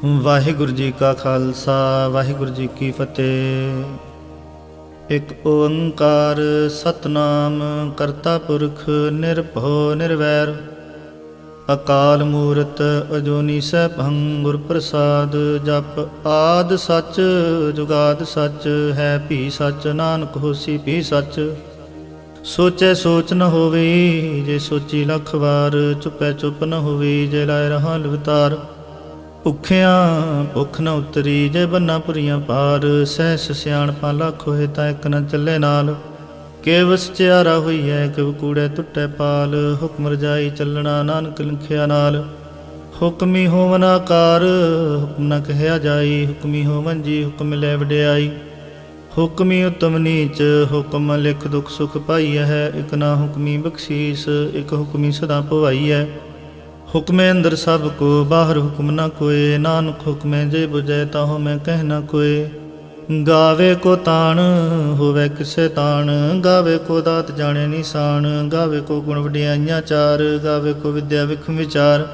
ਵਾਹਿਗੁਰੂ ਜੀ ਕਾ ਖਾਲਸਾ ਵਾਹਿਗੁਰੂ ਜੀ ਕੀ ਫਤਿਹ। ਇੱਕ ਓੰਕਾਰ ਸਤਨਾਮ ਕਰਤਾ ਪੁਰਖ ਨਿਰਭਉ ਨਿਰਵੈਰ ਅਕਾਲ ਮੂਰਤ ਅਜੂਨੀ ਸੈਭੰ ਗੁਰ ਪ੍ਰਸਾਦ। ਜਪ ਆਦ ਸੱਚ ਜੁਗਾਦ ਸੱਚ ਹੈ ਭੀ ਸੱਚ ਨਾਨਕ ਹੋਸੀ ਭੀ ਸੱਚ। ਸੋਚੈ ਸੋਚ ਨ ਹੋਵੇ ਜੇ ਸੋਚੀ ਲੱਖ ਵਾਰ। ਚੁਪੈ ਚੁੱਪ ਨ ਹੋਵੇ ਜੇ ਲਾਇ ਰਹਾ ਲਵਤਾਰ। ਭੁੱਖਿਆਂ ਭੁੱਖ ਨ ਉਤਰੀ ਜੇ ਬੰਨਾ ਪੁਰੀਆਂ ਪਾਰ। ਸਹਿਸ ਸਿਆਣਪਾਂ ਲੱਖ ਹੋਏ ਤਾਂ ਇੱਕ ਨ ਚੱਲੇ ਨਾਲ। ਕਿਵ ਸਚਿਆਰਾ ਹੋਈਐ ਕਿਵ ਕੂੜੈ ਟੁੱਟੈ ਪਾਲ। ਹੁਕਮ ਰਜਾਈ ਚੱਲਣਾ ਨਾਨਕ ਲਿਖਿਆ ਨਾਲ। ਹੁਕਮੀ ਹੋਵਨ ਆਕਾਰ ਹੁਕਮ ਨ ਕਹਿਆ ਜਾਈ। ਹੁਕਮੀ ਹੋਵਨ ਜੀ ਹੁਕਮ ਲੈ ਵਡਿਆਈ। ਹੁਕਮੀ ਉਤਮ ਨੀਚ ਹੁਕਮ ਲਿਖ ਦੁਖ ਸੁਖ ਪਾਈਐ ਹੈ। ਇਕ ਨਾ ਹੁਕਮੀ ਬਖਸ਼ੀਸ ਇਕ ਹੁਕਮੀ ਸਦਾ ਭਵਾਈਐ। ਹੁਕਮੇ ਅੰਦਰ ਸਭ ਕੋ ਬਾਹਰ ਹੁਕਮ ਨ ਕੋਏ। ਨਾਨਕ ਹੁਕਮੇ ਜੇ ਬੁਝੈ ਤਾਹੋ ਮੈਂ ਕਹਿ ਨ ਕੋਏ। ਗਾਵੇ ਕੋ ਤਾਣ ਹੋਵੇ ਕਿਸੇ ਤਾਣ। ਗਾਵੇ ਕੋ ਦਾਤ ਜਾਣੇ ਨਿਸ਼ਾਨ। ਗਾਵੇ ਕੋ ਗੁਣ ਵਡਿਆਈਆਂ ਚਾਰ। ਗਾਵੇ ਕੋ ਵਿਦਿਆ ਵਿਖਮ ਵਿਚਾਰ।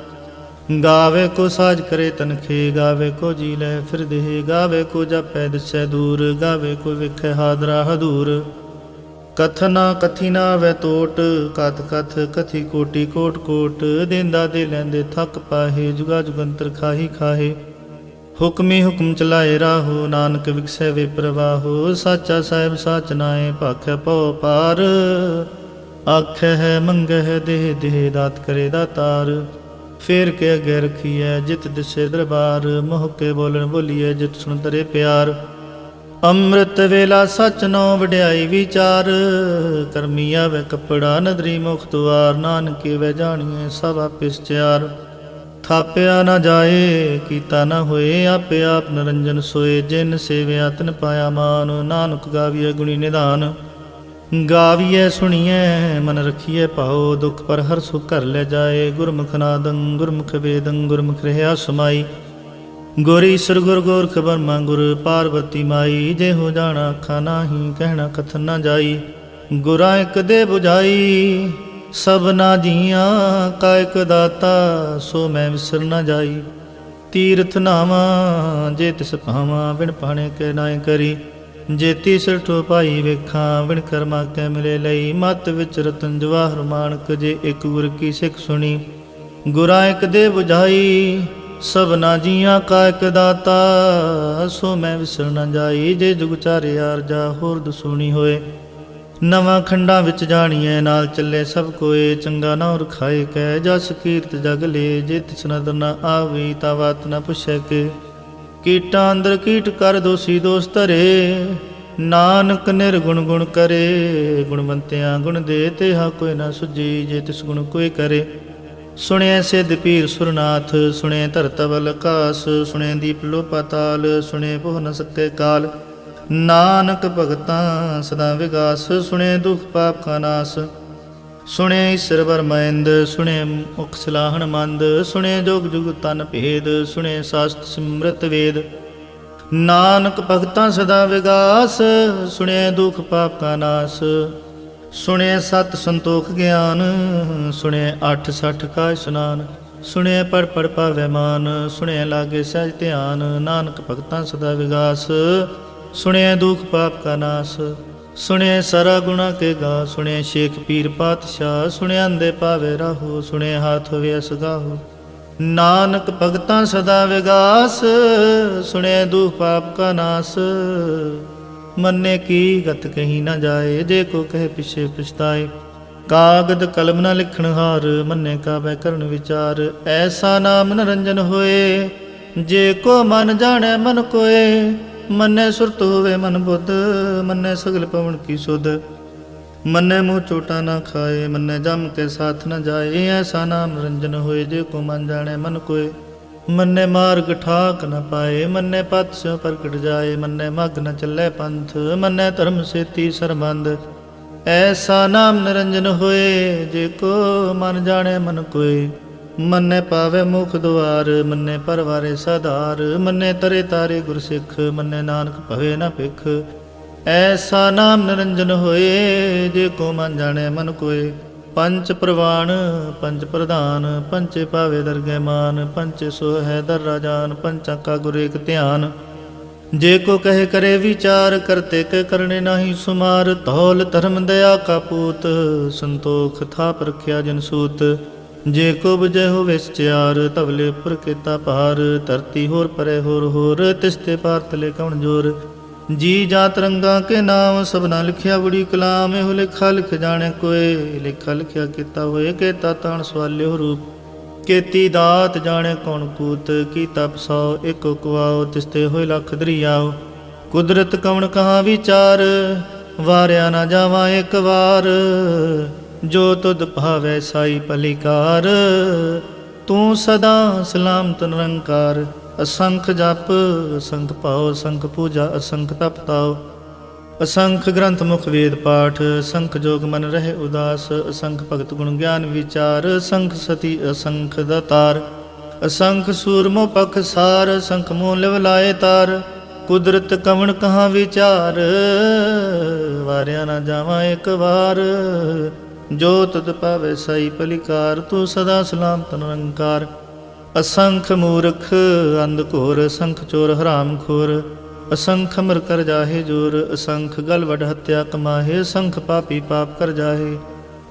ਗਾਵੇ ਕੋ ਸਾਜ ਕਰੇ ਤਨਖੇ। ਗਾਵੇ ਕੋ ਜੀ ਲੈ ਫਿਰਦੇ। ਗਾਵੇ ਕੋ ਜਾਪੈ ਦਿਸੈ ਦੂਰ। ਗਾਵੇ ਕੋ ਵਿਖੈ ਹਾਦਰਾ ਹਦੂਰ। ਕਥਨਾ ਕਥੀ ਨਾ ਵੈ ਤੋਟ ਕਥ ਕਥ ਕਥੀ ਕੋਟੀ ਕੋਟ ਕੋਟ। ਦੇਂਦਾ ਦੇ ਲੈਂਦੇ ਥੱਕ ਪਾਹੇ ਜੁਗਾ ਜੁਗੰਤਰ ਖਾਹੀ ਖਾਹੇ। ਹੁਕਮੀ ਹੁਕਮ ਚਲਾਏ ਰਾਹੋ ਨਾਨਕ ਵਿਖਸੈ ਵੇ ਪ੍ਰਵਾਹੋ। ਸਾਚਾ ਸਾਹਿਬ ਸਾਚ ਨਾਏ ਭਾਖੈ ਪਉ ਪਾਰ। ਆਖੈ ਹੈ ਮੰਗੈ ਹੈ ਦੇਹ ਦੇਹ ਦਾਤ ਕਰੇ ਦਾਤਾਰ। ਫੇਰ ਕੇ ਅੱਗੇ ਰਖੀਐ ਜਿਤ ਦਿਸੇ ਦਰਬਾਰ। ਮੋਹ ਕੇ ਬੋਲਣ ਬੋਲੀਐ ਜਿਤ ਸੁਣ ਤਰੇ ਪਿਆਰ। ਅੰਮ੍ਰਿਤ ਵੇਲਾ ਸਚ ਨੋ ਵਡਿਆਈ ਵਿਚਾਰ। ਕਰਮੀ ਆਵੇ ਕੱਪੜਾ ਨਦਰੀ ਮੁਖ ਦੁਆਰ। ਨਾਨਕੇ ਵੈ ਜਾਣੀਐ ਸਭ ਆਪੇ ਸਚਿਆਰ। ਥਾਪਿਆ ਨਾ ਜਾਏ ਕੀਤਾ ਨਾ ਹੋਏ ਆਪੇ ਆਪ ਨਿਰੰਜਨ ਸੋਏ। ਜਿਨ ਸੇਵਿਆ ਤਿਨ ਪਾਇਆ ਮਾਨ। ਨਾਨਕ ਗਾਵੀਐ ਗੁਣੀ ਨਿਧਾਨ। ਗਾਵੀਐ ਸੁਣੀਐ ਮਨ ਰਖੀਐ ਭਾਉ। ਦੁਖ ਪਰ ਹਰ ਸੁਖ ਘਰ ਲੈ ਜਾਏ। ਗੁਰਮੁਖ ਨਾਦੰ ਗੁਰਮੁਖ ਵੇਦੰ ਗੁਰਮੁਖ ਰਹਿਆ ਸਮਾਈ। ਗੁਰ ਈਸਰ ਗੁਰ ਗੋਰਖ ਬਰਮਾ ਗੁਰ ਪਾਰਬਤੀ ਮਾਈ। ਜੇ ਹੋ ਜਾਣਾ ਅੱਖਾਂ ਨਾਹੀ ਕਹਿਣਾ ਕਥਨ ਨਾ ਜਾਈ। ਗੁਰਾਂ ਇੱਕ ਦੇ ਬੁਝਾਈ ਸਭਨਾ ਜੀਆਂ ਕਾ ਇਕ ਦਾਤਾ। ਸੋ ਮੈਂ ਵਿਸਰ ਨਾ ਜਾਈ। ਤੀਰਥ ਨਾਵਾਂ ਜੇ ਤਿਸ ਭਾਵਾਂ ਬਿਨ ਪਾਣੇ ਕੇ ਨਾਏ ਕਰੀ। ਜੇ ਤੀਸਰ ਠੋ ਪਾਈ ਵੇਖਾਂ ਬਿਨ ਕਰਮਾ ਕੈ ਮਿਲੇ ਲਈ। ਮਤ ਵਿੱਚ ਰਤਨ ਜਵਾਹਰ ਮਾਣਕ ਜੇ ਇੱਕ ਗੁਰ ਕੀ ਸਿੱਖ ਸੁਣੀ। ਗੁਰਾਂ ਇੱਕ ਦੇ ਬੁਝਾਈ ਸਭਨਾ ਜੀਆਂ ਕਾ ਇਕ ਦਾਤਾ। ਸੋ ਮੈਂ ਵਿਸਰ ਨਾ ਜਾਈ। ਜੇ ਜੁਗ ਚਾਰੇ ਆਰਜਾ ਹੋਰ ਦਸੂਣੀ ਹੋਏ। ਨਵਾਂ ਖੰਡਾਂ ਵਿੱਚ ਜਾਣੀਐ ਨਾਲ ਚੱਲੇ ਸਭ ਕੋਏ। ਚੰਗਾ ਨਾ ਰਖਾਏ ਕੈ ਜਸ ਕੀਰਤ ਜਗ ਲੇ। ਜੇ ਤਿਸ ਨਦਰ ਨ ਆਵੇ ਤਾ ਬਾਤ ਨ ਪੁੱਛੈ ਕੇ। ਕੀਟਾਂ ਅੰਦਰ ਕੀਟ ਕਰ ਦੋਸੀ ਦੋਸ ਧਰੇ। ਨਾਨਕ ਨਿਰਗੁਣ ਗੁਣ ਕਰੇ। ਗੁਣਵੰਤਿਆਂ ਗੁਣ ਦੇ ਤੇਹਾ ਕੋਈ ਨਾ ਸੁਝੀ। ਜੇ ਤਿਸ ਗੁਣ ਕੋਈ ਕਰੇ। ਸੁਣਿਐ ਸਿੱਧ ਪੀਰ ਸੁਰਨਾਥ ਸੁਣਿਐ ਧਰਤ ਬਲ ਆਕਾਸ। ਸੁਣਿਐ ਦੀਪ ਲੋ ਪਾਤਾਲ ਸੁਣਿਐ ਪੋਹ ਨ ਸਕੈ ਕਾਲ। ਨਾਨਕ ਭਗਤਾਂ ਸਦਾ ਵਿਗਾਸ। ਸੁਣਿਐ ਦੁਖ ਪਾਪ ਕਾ ਨਾਸ। ਸੁਣਿਐ ਈਸਰ ਬਰਮੈਂਦ ਸੁਣਿਐ ਮੁਖ ਸਲਾਹਣ ਮੰਦ। ਸੁਣਿਐ ਜੋਗ ਜੁਗ ਤਨ ਭੇਦ। ਸੁਣਿਐ ਸਾਸਤ ਸਿਮਰਤ ਵੇਦ। ਨਾਨਕ ਭਗਤਾਂ ਸਦਾ ਵਿਗਾਸ। ਸੁਣਿਐ ਦੁਖ ਪਾਪ ਕਾ ਨਾਸ। ਸੁਣਿਐ ਸਤ ਸੰਤੋਖ ਗਿਆਨ। ਸੁਣਿਐ 8 60 ਕਾ ਇਸ਼ਨਾਨ। ਸੁਣਿਐ ਪੜ ਪੜ ਪਾਵੈ ਮਾਨ। ਸੁਣਿਐ ਲਾਗੇ ਸਹਿਜ ਧਿਆਨ। ਨਾਨਕ ਭਗਤਾਂ ਸਦਾ ਵਿਗਾਸ। ਸੁਣਿਐ ਦੁਖ ਪਾਪ ਕਾ ਨਾਸ। ਸੁਣਿਐ ਸਾਰਾ ਗੁਣਾ ਕੇ ਗਾ। ਸੁਣਿਐ ਸ਼ੇਖ ਪੀਰ ਪਾਤਸ਼ਾਹ। ਸੁਣਿਐ ਅੰਦੇ ਪਾਵੇ ਰਾਹੋ। ਸੁਣਿਐ ਹਾਥ ਹੋਵੇ ਅਸਗਾਹੋ। ਨਾਨਕ ਭਗਤਾਂ ਸਦਾ ਵਿਗਾਸ। ਸੁਣਿਐ ਦੁਖ ਪਾਪ ਕਾ ਨਾਸ। ਮੰਨੇ ਕੀ ਗਤ ਕਹੀ ਨਾ ਜਾਏ। ਜੇ ਕੋ ਕਹੇ ਪਿਛੇ ਪਛਤਾਏ। ਕਾਗਦ ਕਲਮ ਨਾ ਲਿਖਣ ਹਾਰ। ਮੰਨੇ ਕਾਬੈ ਕਰਨ ਵਿਚਾਰ। ਐਸਾ ਨਾਮ ਨਿਰੰਜਨ ਹੋਏ। ਜੇ ਕੋ ਮਨ ਜਾਣੈ ਮਨ ਕੋਏ। ਮੰਨੇ ਸੁਰਤ ਹੋਵੇ ਮਨ ਬੁੱਧ। ਮੰਨੇ ਸਗਲ ਪਵਨ ਕੀ ਸੁਧ। ਮੰਨੇ ਮੂੰਹ ਚੋਟਾ ਨਾ ਖਾਏ। ਮੰਨੇ ਜਮ ਕੇ ਸਾਥ ਨ ਜਾਏ। ਐਸਾ ਨਾਮ ਨਿਰੰਜਨ ਹੋਏ। ਜੇ ਕੋ ਮਨ ਜਾਣੈ ਮਨ ਕੋਏ। ਮੰਨੇ ਮਾਰਗ ਠਾਕ ਨ ਪਾਏ। ਮੰਨੇ ਪਤ ਸਿਉ ਪ੍ਰਗਟ ਜਾਏ। ਮੰਨੇ ਮਗ ਨ ਚੱਲੇ ਪੰਥ। ਮੰਨੇ ਧਰਮ ਸੇਤੀ ਸਰਬੰਧ। ਐਸਾ ਨਾਮ ਨਿਰੰਜਨ ਹੋਏ। ਜੇ ਕੋ ਮਨ ਜਾਣੈ ਮਨ ਕੋਏ। ਮੰਨੇ ਪਾਵੇ ਮੁਖ ਦੁਆਰ। ਮੰਨੇ ਪਰਵਾਰੇ ਸਾਧਾਰ। ਮੰਨੇ ਤਰੇ ਤਾਰੇ ਗੁਰ ਸਿੱਖ। ਮੰਨੇ ਨਾਨਕ ਭਵੇ ਨ ਭਿਖ। ਐਸਾ ਨਾਮ ਨਿਰੰਜਨ ਹੋਏ। ਜੇ ਕੋ ਮਨ ਜਾਣੈ ਮਨ ਕੋਏ। ਪੰਚ ਪ੍ਰਵਾਨ ਪੰਚ ਪ੍ਰਧਾਨ, ਪੰਚੇ ਭਾਵੇ ਦਰਗਹਿ ਮਾਨ, ਪੰਚੇ ਸੋ ਹੈ ਦਰ ਰਾਜਾਨ, ਪੰਚਾਂ ਕਾ ਗੁਰ ਏਕ ਧਿਆਨ। ਜੇ ਕੋ ਕਹੇ करे विचार, करते के करने नाही सुमार। धौल धर्म दया का पूत, संतोख थाप रखिया जन सूत। जे को बुझे हो विचार, तबले उपर केता पार। धरती होर परे होर, तिसते पार तले कौन जोर। जी जात रंगा के नाम, सबना लिखिया बड़ी कलाम। एहो लिखा लिख जाने कोय, लिखा लिखिया केता होए। केता ताण सवाल्यो रूप, केती दात जाने कौन कूत। कीता पसौ एको कुआओ, तिसते होए लख दरियाओ। कुदरत कवण कहाँ विचार, वारिया ना जावा एक वार। जो तुद भावै साई पलिकार, तू सदा सलामत निरंकार। असंख जप असंख पाओ, असंख पूजा असंख तप ताओ। असंख ग्रंथ मुख वेद पाठ, असंख जोग मन रहे उदास। असंख भगत गुण ज्ञान विचार, असंख सती असंख दातार। असंख सूरमो पख सार, असंख मोह लिव लाए तार। कुदरत कवण कहाँ विचार, वारिया ना जावा एक वार। जो तुद पावे साई पलिकार, तू सदा सलामत निरंकार। असंख मूर्ख अंध घोर, असंख चोर हराम खोर। असंख अमर कर जाहे जोर, असंख गल वड हत्या कमाहे। असंख पापी पाप कर जाहे,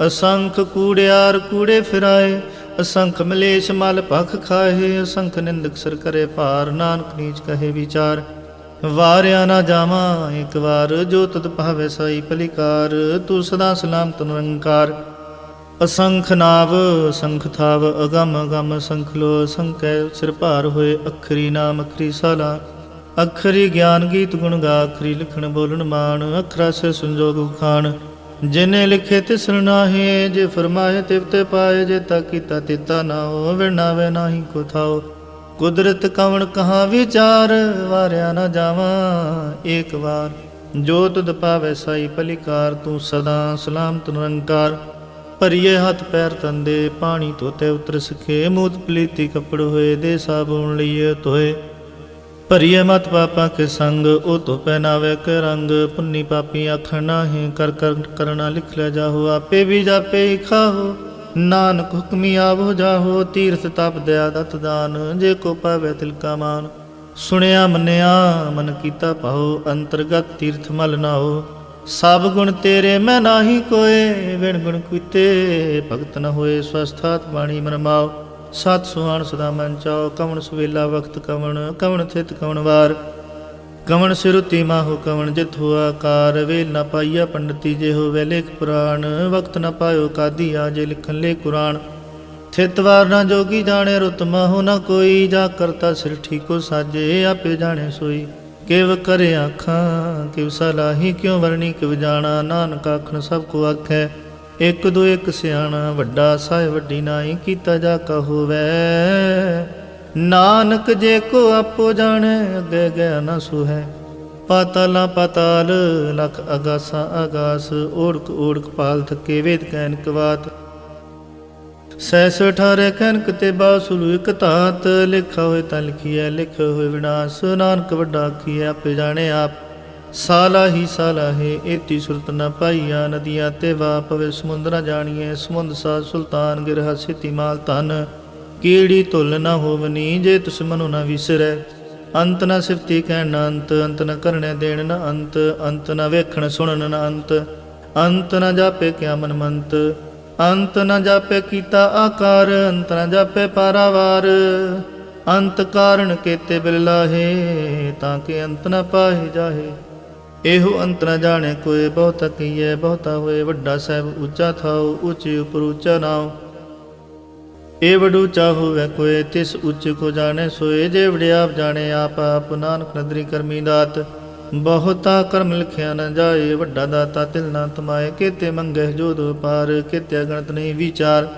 असंख कूड़ियार कूड़े फिराए। असंख मलेश मल भख खाहे, असंख निंदक सर करे पार। नानक नीच कहे विचार, वारिया ना जावा एक वार। जो तुद पावे साई पलिकार, तू सदा सलामत निरंकार। असंख नाव असंख थाव, अगम अगम असंख लो। असंख सिर भार होए, अखरी नाम अखरी साला। अखरी ज्ञान गीत गुण गा, अखरी लिखण बोलन मान। अखरा से संजोग उखान, जिने लिखे तिसर नाहे। जे फरमाए तिवते पाए, जे ता कीता तिता ना हो। विनावे नाही को थाओ, कुदरत कवण कहाँ विचार। वारिया ना जावा एक वार। जो तुद पावे साई पलिकार, तू सदा सलामत निरंकार। ਭਰੀਏ ਹੱਥ ਪੈਰ ਤੰਦੇ, ਪਾਣੀ ਧੋਤੇ ਉਤਰ ਸਕੇ। ਮੂਤ ਪਲੀਤੀ ਕੱਪੜ ਹੋਏ, ਦੇ ਸਾਬੂਨ ਲਈਏ ਧੋਏ। ਭਰੀਏ ਮਤ ਪਾਪਾ ਕੇ ਸੰਗ, ਉਹ ਧੋ ਪਹਿਨਾਵੇ ਕੇ ਰੰਗ। ਪੁੰਨੀ ਪਾਪੀ ਆਖਣ ਨਾਹੀਂ, ਕਰ ਕਰ ਕਰਨਾ ਲਿਖ ਲੈ ਜਾਹੋ। ਆਪੇ ਵੀ ਜਾਪੇ ਹੀ ਖਾਹੋ, ਨਾਨਕ ਹੁਕਮੀ ਆਵੋ ਜਾਹੋ। ਤੀਰਥ ਤਪ ਦਇਆ ਦਤ ਦਾਨ, ਜੇ ਕੋ ਪਾਵੇ ਤਿਲ ਕਾ ਮਾਨ। ਸੁਣਿਆ ਮੰਨਿਆ ਮਨ ਕੀਤਾ ਭਾਉ, ਅੰਤਰਗਤ ਤੀਰਥ ਮਲ ਨਾਓ। ਸਭ ਗੁਣ ਤੇਰੇ ਮੈਂ ਨਾਹੀ ਕੋਏ, ਵਿਣ ਗੁਣ ਕੀਤੇ ਭਗਤ ਨ ਹੋਏ। ਸਵਸਥਾਤ ਬਾਣੀ ਮਨ ਮਾਓ, ਸਤ ਸੁਹਾਣ ਸਦਾ ਮਨ ਚਾਓ। ਕਵਣ ਸੁਵੇਲਾ ਵਕਤ ਕਵਣ, ਕਵਣ ਥਿਤ ਕਵਣ ਵਾਰ। ਕਵਣ ਸਿਰੁਤੀ ਮਾਹੋ ਕਵਣ ਜਿਤ ਹੋਆ ਕਾਰ। ਵੇਲ ਨਾ ਪਾਈਆ ਪੰਡਤੀ, ਜੇ ਹੋਵੇ ਲੇਖ ਪੁਰਾਣ। ਵਕਤ ਨ ਪਾਇਓ ਕਾਦੀ, ਆ ਜੇ ਲਿਖਣ ਲੇ ਕੁਰਾਨ। ਥਿਤ ਵਾਰ ਨਾ ਜੋਗੀ ਜਾਣੇ, ਰੁਤ ਮਾਹੋ ਨਾ ਕੋਈ। ਜਾ ਕਰਤਾ ਸਿਰ ਠੀਕੋ ਸਾਜੇ, ਆਪੇ ਜਾਣੇ ਸੋਈ। ਕਿਵ ਕਰੇ ਆਖਾਂ ਕਿਵ ਸਲਾਹੀ, ਕਿਉ ਵਰਣੀ ਕਿਵ ਜਾਣਾ। ਨਾਨਕ ਆਖਣ ਸਭ ਕੋ ਆਖੈ, ਇੱਕ ਦੋ ਇੱਕ ਸਿਆਣਾ। ਵੱਡਾ ਸਾਹਿਬ ਵੱਡੀ ਨਾਈ, ਕੀਤਾ ਜਾ ਕਾ ਹੋਵੈ। ਨਾਨਕ ਜੇ ਕੋ ਆਪੋ ਜਾਣੈ, ਅੱਗੇ ਗਿਆ ਨਾ ਸੁਹੈ। ਪਾਤਾਲਾਂ ਪਾਤਾਲ ਲਖ ਅਗਾਸਾਂ ਆਗਾਸ। ਓੜਕ ਓੜਕ ਪਾਲ ਥਕੇ, ਵੇਦ ਕੈਨਕ ਵਾਤ। ਸੈਸ 18 ਕਨਕ ਤੇ ਬਾਸੁਲੂ ਇਕ ਧਾਤ। ਲਿਖਾ ਹੋਏ ਤਾਂ ਲਿਖੀਐ, ਲਿਖੇ ਹੋਏ ਵਿਨਾਸ਼। ਨਾਨਕ ਵੱਡਾ ਆਖੀਐ, ਆਪੇ ਜਾਣੇ ਆਪ। ਸਾਲਾ ਹੀ ਸਾਲਾ ਹੈ, ਏਤੀ ਸੁਰਤ ਨ ਪਾਈਆ। ਨਦੀਆਂ ਤੇ ਵਾ ਪਵੇ, ਸਮੁੰਦ ਨ ਜਾਣੀਐ। ਸਮੁੰਦ ਸਾਧ ਸੁਲਤਾਨ, ਗਿਰਹਾ ਸਿਤੀ ਮਾਲ ਧਨ। ਕੀੜੀ ਧੁਲ ਨ ਹੋਵਨੀ, ਜੇ ਤੁਸ ਮਨੁ ਨ ਵਿਸਰੈ। ਅੰਤ ਨ ਸਿਫਤੀ ਕਹਿਣ ਨ ਅੰਤ, ਅੰਤ ਨ ਕਰਨੇ ਦੇਣ ਨ ਅੰਤ। ਅੰਤ ਨ ਵੇਖਣ ਸੁਣਨ ਨ ਅੰਤ, ਅੰਤ ਨ ਜਾਪੇ ਕਿਆ ਮਨ ਮੰਤ। ਅੰਤ ਨ ਜਾਪੇ ਕੀਤਾ ਆਕਾਰ, ਅੰਤ ਨ ਜਾਪੇ ਪਾਰਾਵਾਰ। ਅੰਤ ਕਾਰਨ ਕੇਤੇ ਬਿਲ ਲਾਹੇ, ਤਾਂ ਕਿ ਅੰਤ ਨ ਪਾਹੇ ਜਾਹੇ। ਇਹੋ ਅੰਤ ਨ ਜਾਣੇ ਕੋਏ, ਬਹੁਤਾ ਕਹੀਏ ਬਹੁਤਾ ਹੋਏ। ਵੱਡਾ ਸਾਹਿਬ ਉੱਚਾ ਥਾਉ, ਉੱਚੇ ਉਪਰ ਉੱਚਾ ਨਾਉ। ਇਹ ਵਡ ਉੱਚਾ ਹੋਵੇ ਕੋਏ, ਤਿਸ ਉੱਚ ਕੋ ਜਾਣੇ ਸੋਏ। ਜੇ ਵਡਿਆਪ ਜਾਣੇ ਆਪ ਆਪ, ਨਾਨਕ ਨਦਰੀ ਕਰਮੀ ਦਾਤ। ਬਹੁਤਾ ਕਰਮ ਲਿਖਿਆ ਨ ਜਾਏ, ਵੱਡਾ ਦਾਤਾ ਤਿਲ ਨਾ ਤਮਾਏ। ਕੇਤੇ ਮੰਗਹਿ ਜੋਧ ਪਾਰ, ਕੇਤੇ ਗਣਤ ਨਹੀਂ ਵਿਚਾਰ।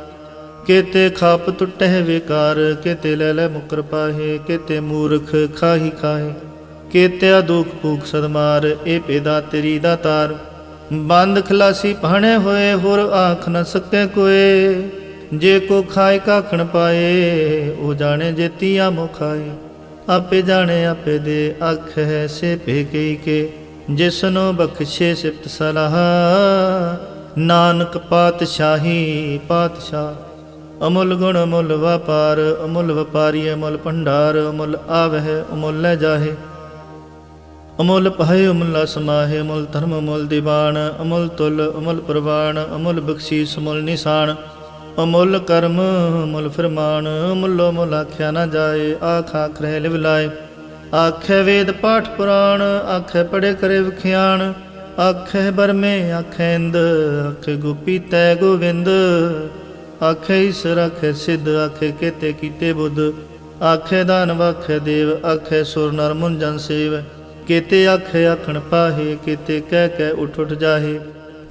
ਕੇਤੇ ਖਾਪ ਟੁੱਟਹਿ ਵੇਕਾਰ, ਕੇਤੇ ਲੈ ਲੈ ਮੁਕਰ ਪਾਹੇ। ਕੇਤੇ ਮੂਰਖ ਖਾਹੀ ਖਾਹੇ, ਕੇਤਿਆ ਦੁਖ ਭੂਖ ਸਦਮਾਰ। ਇਹ ਪੇਦਾ ਤੇਰੀ ਦਾਤਾਰ, ਬੰਦ ਖਲਾਸੀ ਭਾਣੇ ਹੋਏ। ਹੋਰ ਆਖ ਨ ਸਕੇ ਕੋਏ, ਜੇ ਕੋ ਖਾਏ ਕਾਖਣ ਪਾਏ। ਉਹ ਜਾਣੇ ਜੇਤੀ ਆਮੋ ਖਾਏ, ਆਪੇ ਜਾਣੇ ਆਪੇ ਦੇ। ਆਖ ਹੈ ਸੇ ਭੇ ਕਈ ਕੇ, ਜਿਸਨੋ ਬਖਸ਼ੇ ਸਿਫਤ ਸਲਾਹ। ਨਾਨਕ ਪਾਤਸ਼ਾਹੀ ਪਾਤਸ਼ਾਹ। ਅਮੁੱਲ ਗੁਣ ਅਮੁੱਲ ਵਪਾਰ, ਅਮੁੱਲ ਵਪਾਰੀ ਅਮੁੱਲ ਭੰਡਾਰ, ਅਮੁੱਲ ਆਵਹਿ ਅਮੁੱਲ ਲੈ ਜਾਹੇ। ਅਮੁੱਲ ਪਾਏ ਅਮੁੱਲਾ ਸਮਾਹੇ, ਅਮੁੱਲ ਧਰਮ ਅਮੁੱਲ ਦੀਵਾਨ, ਅਮੁੱਲ ਤੁਲ ਅਮੁੱਲ ਪ੍ਰਵਾਨ, ਅਮੁੱਲ ਬਖਸ਼ੀਸ ਅਮੁੱਲ ਨਿਸ਼ਾਨ, ਅਮੁੱਲ ਕਰਮ ਅਮੁੱਲ ਫਰਮਾਨ, ਅਮੁੱਲੋ ਮੁੱਲ ਆਖਿਆ ਨਾ ਜਾਏ, ਆਖ ਆਖ ਰਹਿ ਲਿਵ ਲਾਏ। ਆਖੇ ਵੇਦ ਪਾਠ ਪੁਰਾਣ, ਆਖੇ ਪੜੇ ਕਰੇ ਵਿਖਿਆਣ, ਆਖੇ ਬਰਮੇ ਆਖੇ ਇੰਦ, ਆਖੇ ਗੋਪੀ ਤੈ ਗੋਵਿੰਦ, ਆਖੇ ਈਸਰ ਆਖੇ ਸਿੱਧ, ਆਖੇ ਕੇਤੇ ਕੀਤੇ ਬੁੱਧ, ਆਖੇ ਦਾਨਵ ਆਖੇ ਦੇਵ, ਆਖੇ ਸੁਰ ਨਰ ਮੁਨ ਜਨ ਸੇਵ, ਕੇਤੇ ਆਖੇ ਆਖਣ ਪਾਹੇ, ਕੇਤੇ ਕਹਿ ਕਹਿ ਉਠ ਉਠ ਜਾਹੇ।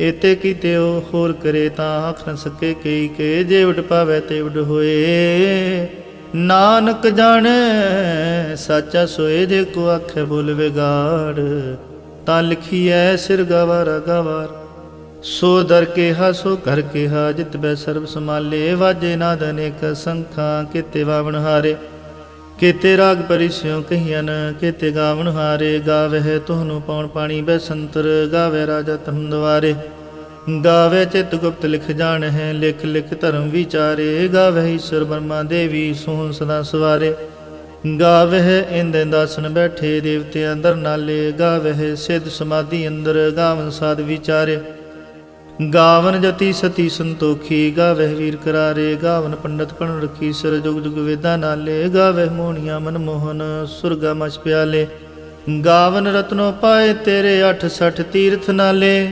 ਏਤੇ ਕੀਤੇ ਉਹ ਹੋਰ ਕਰੇ ਤਾਂ ਆਖ ਨ ਸਕੇ ਕਈ ਕੇ, ਜੇ ਉਡ ਪਾਵੈ ਤੇ ਉਡ ਹੋਏ। ਨਾਨਕ ਜਾਣੈ ਸਾਚਾ ਸੋਏ, ਜੇ ਕੋ ਆਖੇ ਬੋਲ ਵਿਗਾੜ, ਤਾਂ ਲਿਖੀਐ ਸਿਰ ਗਵਾਰਾ ਗਵਾਰ। ਸੋ ਦਰ ਕੇਹਾ ਸੋ ਘਰ ਕੇਹਾ, ਜਿਤ ਬੈ ਸਰਬ ਸਮਾਲੇ, ਵਾਜੇ ਨਾਦ ਅਨੇਕ ਸੰਖਾਂ, ਕੇਤੇ ਵਾਵਣ ਹਾਰੇ। ਕੇਤੇ ਰਾਗ ਪਰਿਸਿਉ ਕਹੀਅਨ, ਕੇਤੇ ਗਾਵਣ ਹਾਰੇ। ਗਾਵਹਿ ਤੁਹਾਨੂੰ ਪਉਣ ਪਾਣੀ ਬੈਸੰਤਰ, ਗਾਵੇ ਰਾਜਾ ਧਰਮ ਦੁਆਰੇ। ਗਾਵੇ ਚਿਤ ਗੁਪਤ ਲਿਖ ਜਾਣਹਿ, ਲਿਖ ਲਿਖ ਧਰਮ ਵਿਚਾਰੇ। ਗਾਵਹਿ ਈਸ਼ਰ ਬਰਮਾ ਦੇਵੀ, ਸੋਹਣ ਸਦਾ ਸਵਾਰੇ। ਗਾਵਹਿ ਇੰਦ ਇੰਦਾਸਨ ਬੈਠੇ, ਦੇਵਤੇ ਅੰਦਰ ਨਾਲੇ। ਗਾਵਹਿ ਸਿੱਧ ਸਮਾਧੀ ਅੰਦਰ, ਗਾਵਨ ਸਾਧ ਵਿਚਾਰੇ। ਗਾਵਨ ਜਤੀ ਸਤੀ ਸੰਤੋਖੀ, ਗਾਵਹਿ ਵੀਰ ਕਰਾਰੇ। ਗਾਵਨ ਪੰਡਤ ਪਣ ਰਖੀ, ਸਰ ਜੁਗ ਜੁਗ ਵੇਦਾਂ ਨਾਲੇ। ਗਾਵਹਿ ਮੋਹਣੀਆਂ ਮਨਮੋਹਨ, ਸੁਰਗਾ ਮਛ ਪਿਆਲੇ। ਗਾਵਨ ਰਤਨੋ ਪਾਏ ਤੇਰੇ, 68 ਤੀਰਥ ਨਾਲੇ।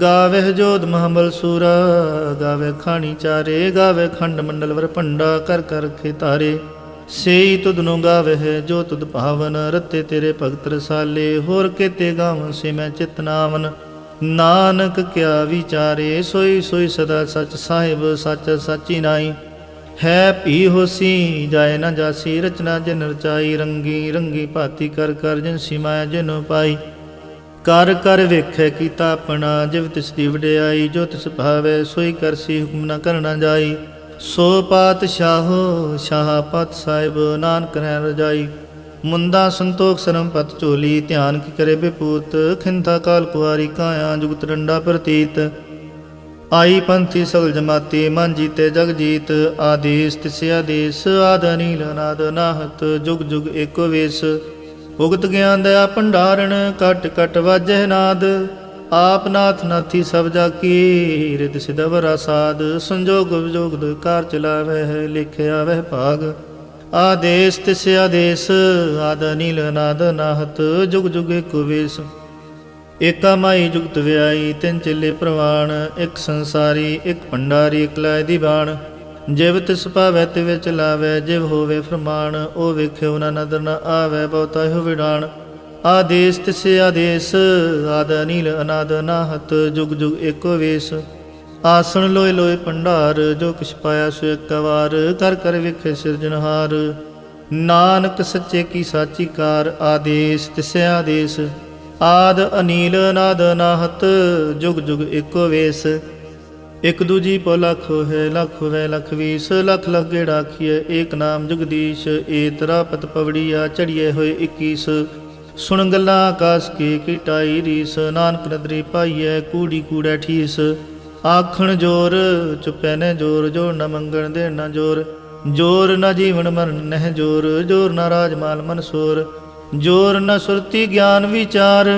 ਗਾਵਹਿ ਜੋਧ ਮਹਾਬਲ ਸੂਰਾ, ਗਾਵਹਿ ਖਾਣੀ ਚਾਰੇ। ਗਾਵਹਿ ਖੰਡ ਮੰਡਲ ਵਰ ਭੰਡਾ, ਕਰ ਕਰ ਰਖੇ ਤਾਰੇ। ਸੇਈ ਤੁਧ ਨੂੰ ਗਾਵਹਿ ਜੋ ਤੁਧ ਭਾਵਨ, ਰਤੇ ਤੇਰੇ ਭਗਤ ਰਸਾਲੇ। ਹੋਰ ਕੇਤੇ ਗਾਵਨ ਸੇ ਮੈਂ ਚਿਤ ਨਾਵਨ, ਨਾਨਕ ਕਿਆ ਵਿਚਾਰੇ। ਸੋਈ ਸੋਈ ਸਦਾ ਸਚ ਸਾਹਿਬ, ਸੱਚ ਸਾਚੀ ਨਾਈ। ਹੈ ਭੀ ਹੋਸੀ ਜਾਏ ਨਾ ਜਾਸੀ, ਰਚਨਾ ਜਿਨ ਰਚਾਈ। ਰੰਗੀ ਰੰਗੀ ਭਾਤੀ ਕਰ ਕਰ, ਜਿਨ ਸਿਮਾਇਆ ਜਿਨ ਪਾਈ। ਕਰ ਕਰ ਵੇਖੈ ਕੀਤਾ ਆਪਣਾ, ਜਿਵ ਤਿਸ ਦੀ ਵਡਿਆਈ। ਜੋ ਤਿਸ ਭਾਵੈ ਸੋਈ ਕਰਸੀ, ਹੁਕਮ ਨ ਕਰਨਾ ਜਾਈ। ਸੋ ਪਾਤਸ਼ਾਹੋ ਸ਼ਾਹ ਪਤ ਸਾਹਿਬ, ਨਾਨਕ ਰਹਿ ਰਜਾਈ। ਮੁੰਦਾ ਸੰਤੋਖ ਸਰਮ ਪਤ ਝੋਲੀ, ਧਿਆਨ ਕੀ ਕਰੇ ਬਿਪੂਤ। ਖਿੰਥਾ ਕਾਲ ਕੁਆਰੀ ਕਾਇਆ, ਜੁਗਤ ਡੰਡਾ ਪ੍ਰਤੀਤ। ਆਈ ਪੰਥੀ ਸਗਲ ਜਮਾਤੀ, ਮਨ ਜੀਤੇ ਜਗ ਜੀਤ। ਆਦੇਸ ਤਿਸ ਆਦੇਸ, ਆਦ ਅਨੀਲ ਅਨਾਦ ਨਾਹਤ। ਜੁਗ ਜੁਗ ਏਕੋ ਵੇਸ, ਉਗਤ ਗਿਆਨ ਦਇਆ ਭੰਡਾਰਣ। ਕਟ ਕਟ ਵਾਜਹਿ ਨਾਦ, ਆਪ ਨਾਥ ਨਾਥੀ ਸਭ ਜਾ ਕੀ। ਰਿਦ ਸਿਧ ਵਰਾ ਸਾਧ, ਸੰਜੋਗ ਵਿਜੋਗ ਦੁਇ ਕਾਰ ਚਲਾਵਹਿ। ਲਿਖਿਆ ਵਹਿ ਭਾਗ, ਆਦੇਸ ਤਿਸ ਆਦੇਸ। ਆਦ ਅਨੀਲ ਅਨਾਦ ਨਾਹਤ, ਜੁਗ ਜੁਗ ਏਕੋ ਵੇਸ। ਏਕਾ ਮਾਈ ਜੁਗਤ ਵਿਆਈ, ਤਿੰਨ ਚੇਲੇ ਪ੍ਰਵਾਣ। ਇੱਕ ਸੰਸਾਰੀ ਇੱਕ ਭੰਡਾਰੀ, ਇੱਕ ਲਾਇ ਦੀ ਬਾਣ। ਜਿਵ ਤਿਸ ਭਾਵੈ ਤਿਵ ਚਲਾਵੈ, ਜਿਵ ਹੋਵੇ ਫਰਮਾਨ। ਉਹ ਵੇਖਿਓ ਨਾ ਨਦਰ ਨ ਆਵੈ, ਬਹੁਤਾ ਹੋ ਵਿਡਾਣ। ਆਦੇਸ ਤਿਸ ਆਦੇਸ, ਆਦ ਅਨੀਲ ਅਨਾਦ ਨਾਹਤ। ਜੁਗ ਜੁਗ ਏਕੋ ਵੇਸ। ਆਸਣ ਲੋਏ ਲੋਏ ਭੰਡਾਰ, ਜੋ ਕਿਛ ਪਾਇਆ ਸੋ ਇੱਕ ਵਾਰ। ਕਰ ਕਰ ਵੇਖੇ ਸਿਰਜਣਹਾਰ, ਨਾਨਕ ਸੱਚੇ ਕੀ ਸਾਚੀ ਕਾਰ। ਆਦੇਸ ਤਿਸ ਆਦੇਸ, ਆਦ ਅਨੀਲ ਅਨਾਦ ਨਾਹਤ। ਜੁਗ ਜੁਗ ਏਕੋ ਵੇਸ। ਇਕ ਦੂਜੀ ਪੋ ਲੱਖ ਹੋਏ, ਲੱਖ ਹੋਵੇ ਲੱਖ ਵੀਸ। ਲੱਖ ਲੱਖ ਗੇੜਾ ਆਖੀਐ, ਏਕ ਨਾਮ ਜਗਦੀਸ਼। ਏ ਤਰਾ ਪਤ ਪਵੜੀਆ, ਚੜੀਏ ਹੋਏ 21। ਸੁਣ ਗੱਲਾਂ ਆਕਾਸ ਕੀ ਟਾਈ ਰੀਸ। ਨਾਨਕ ਨਦਰੀ ਪਾਈਐ, ਕੂੜੀ ਕੂੜੈ ਠੀਸ। ਆਖਣ ਜੋਰ ਚੁੱਪੈ ਨੇ ਜੋਰ, ਜੋਰ ਨ ਮੰਗਣ ਦੇਣ ਨ ਜੋਰ। ਜੋਰ ਨ ਜੀਵਨ ਮਰਨ ਨਹਿ ਜੋਰ, ਜੋਰ ਨ ਰਾਜ ਮਾਲ ਮਨ ਸੋਰ। ਜੋਰ ਨ ਸੁਰਤੀ ਗਿਆਨ ਵਿਚਾਰ,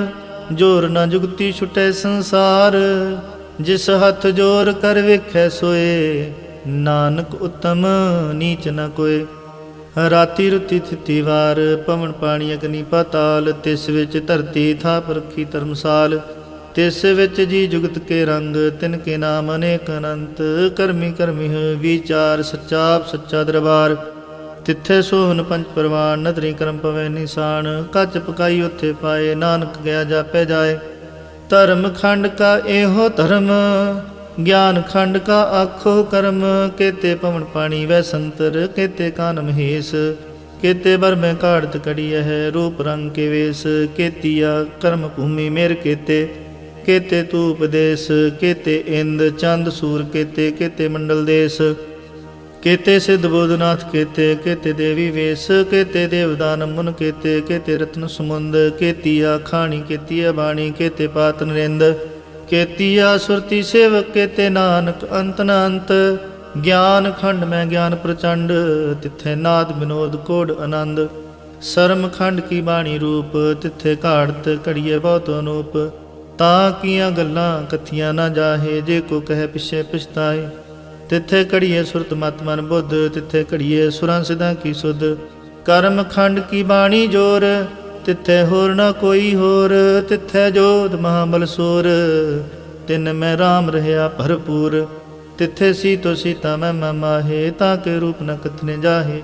ਜੋਰ ਨ ਜੁਗਤੀ ਛੁਟੈ ਸੰਸਾਰ। ਜਿਸ ਹੱਥ ਜੋਰ ਕਰ ਵੇਖੈ ਸੋਏ, ਨਾਨਕ ਉਤਮ ਨੀਚ ਨ ਕੋਏ। ਰਾਤੀ ਰੁਤੀ ਥਿਤੀ ਵਾਰ, ਪਵਨ ਪਾਣੀ ਅਗਨੀ ਪਾਤਾਲ। ਤਿਸ ਵਿੱਚ ਧਰਤੀ ਥਾਪ ਰੱਖੀ ਧਰਮਸਾਲ। ਤਿਸ ਵਿੱਚ ਜੀ ਜੁਗਤ ਕੇ ਰੰਗ, ਤਿਨ ਕੇ ਨਾਮ ਅਨੇਕ ਅਨੰਤ। ਕਰਮੀ ਕਰਮੀ ਵਿਚਾਰ, ਸੱਚਾ ਸੱਚਾ ਦਰਬਾਰ। ਤਿੱਥੇ ਸੋਹਨ ਪੰਜ ਪਰਵਾਨ, ਨਦਰੀ ਕਰਮ ਪਵੈ ਨਿਸ਼ਾਨ। ਕੱਚ ਪਕਾਈ ਉੱਥੇ ਪਾਏ, ਨਾਨਕ ਗਿਆ ਜਾਪੈ ਜਾਏ। ਧਰਮ ਖੰਡ ਕਾ ਇਹੋ ਧਰਮ, ਗਿਆਨ ਖੰਡ ਕਾ ਆਖੋ ਕਰਮ। ਕੇਤੇ ਪਵਨ ਪਾਣੀ ਵੈ ਸੰਤਰ, ਕੇਤੇ ਕਾਨ ਮਹੇਸ਼। ਕੇਤੇ ਬਰਮੈ ਕਾੜਤ ਕੜੀਐ ਹੈ, ਰੂਪ ਰੰਗ ਕੇ ਵੇਸ। ਕੇਤੀਆ ਕਰਮ ਭੂਮੀ ਮੇਰ ਕੇਤੇ, ਕੇਤੇ ਤੂ ਉਪਦੇਸ। ਕੇਤੇ ਇੰਦ ਚੰਦ ਸੂਰ ਕੇਤੇ, ਕੇਤੇ ਮੰਡਲ ਦੇਸ। ਕੇਤੇ ਸਿੱਧ ਬੋਧਨਾਥ ਕੇਤੇ, ਕੇਤੇ ਦੇਵੀ ਵੇਸ। ਕੇਤੇ ਦੇਵਦਾਨ ਮੁਨ ਕੇਤੇ, ਕੇਤੇ ਰਤਨ ਸਮੁੰਦ। ਕੇਤੀਆ ਖਾਣੀ ਕੇਤੀਆ ਬਾਣੀ, ਕੇਤੇ ਪਾਤ ਨਰਿੰਦ। केतिया सुरति सेवक केते नानक अंत न अंत। ज्ञान खंड में ज्ञान प्रचंड तिथे नाद विनोद कोड आनंद। शर्म खंड की बाणी रूप तिथे घाड़त घड़िए बहुत अनूप। ता किया गल्लां कथियां ना जाहे जे को कहे पिछे पछताए। तिथे घड़िए सुरत मत मन बुद्ध तिथे घड़िए सुरां सिद्धां की सुध। कर्म खंड की बाणी जोर तिथे होर न कोई होर। तिथे जोध महाबल सोर तिन में राम रहया भरपूर। तिथे सीतो सीता मैं माहे ताके रूप न कथने जाहे।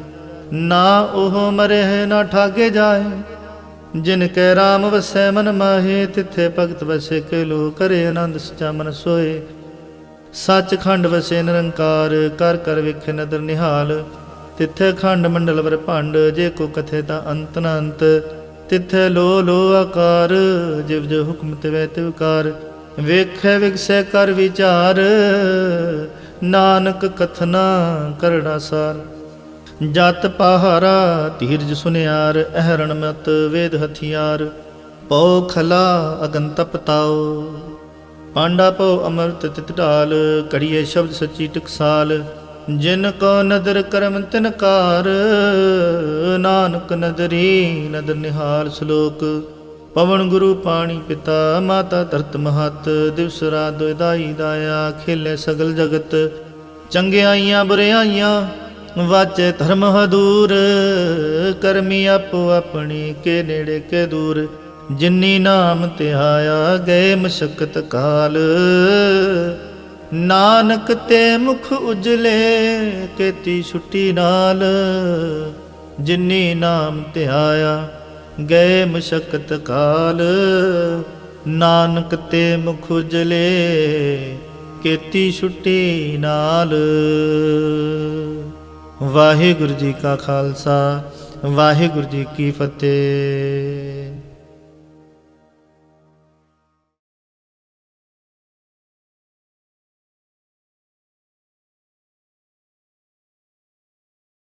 ना ओह मरे है ना ठागे जाहे जिनके राम वसै मन माहे। तिथे भगत वसे के लो करे आनंद सचा मन सोए। सच खंड वसे निरंकार कर कर विखे नदर निहाल। तिथे खंड मंडल वर भंड जे को कथे ता अंत न अंत। तिथे लो लो आकार जिव जो हुक्म तिवै तिवकार। ਵੇਖੈ ਵਿਗਸੈ ਕਰ ਵਿਚਾਰ ਨਾਨਕ ਕਥਨਾ ਕਰੜਾ ਸਾਰ। ਜਤ ਪਹਾਰਾ ਧੀਰਜ ਸੁਨਿਆਰ ਅਹਰਣ ਮਤ ਵੇਦ ਹਥਿਆਰ। ਪਉ ਖਲਾ ਅਗਨ ਤਪਤਾਓ ਪਾਂਡਾ ਪਉ ਅਮਰਤ ਤਿਤ ਢਾਲ। ਘੜੀਏ ਸ਼ਬਦ ਸੱਚੀ ਟਕਸਾਲ ਜਿਨ ਕੋ ਨਦਰ ਕਰਮ ਤਿਨ ਕਾਰ। ਨਾਨਕ ਨਦਰੀ ਨਦਰ ਨਿਹਾਲ। ਸ਼ਲੋਕ ਪਵਨ ਗੁਰੂ ਪਾਣੀ ਪਿਤਾ ਮਾਤਾ ਧਰਤ ਮਹਤ। ਦਿਵਸ ਰਾਤ ਦੁਇਦਾਈ ਦਾਇਆ ਖੇਲੇ ਸਗਲ ਜਗਤ। ਚੰਗਿਆਈਆਂ ਬੁਰਿਆਈਆਂ ਵਾਚੇ ਧਰਮ ਹਦੂਰ। ਕਰਮੀ ਆਪੋ ਆਪਣੀ ਕੇ ਨੇੜੇ ਕੇ ਦੂਰ। ਜਿਨੀ ਨਾਮ ਧਿਆਇਆ ਗਏ ਮਸ਼ਕਤ ਕਾਲ। ਨਾਨਕ ਤੇ ਮੁਖ ਉਜਲੇ ਕੀਤੀ ਛੁੱਟੀ ਨਾਲ। ਜਿਨੀ ਨਾਮ ਧਿਆਇਆ ਗਏ ਮਸ਼ਕਤ ਕਾਲ। ਨਾਨਕ ਤੇ ਮੁਖ ਉਜਲੇ ਕੀਤੀ ਛੁੱਟੀ ਨਾਲ। ਵਾਹਿਗੁਰੂ ਜੀ ਕਾ ਖਾਲਸਾ ਵਾਹਿਗੁਰੂ ਜੀ ਕੀ ਫਤਿਹ।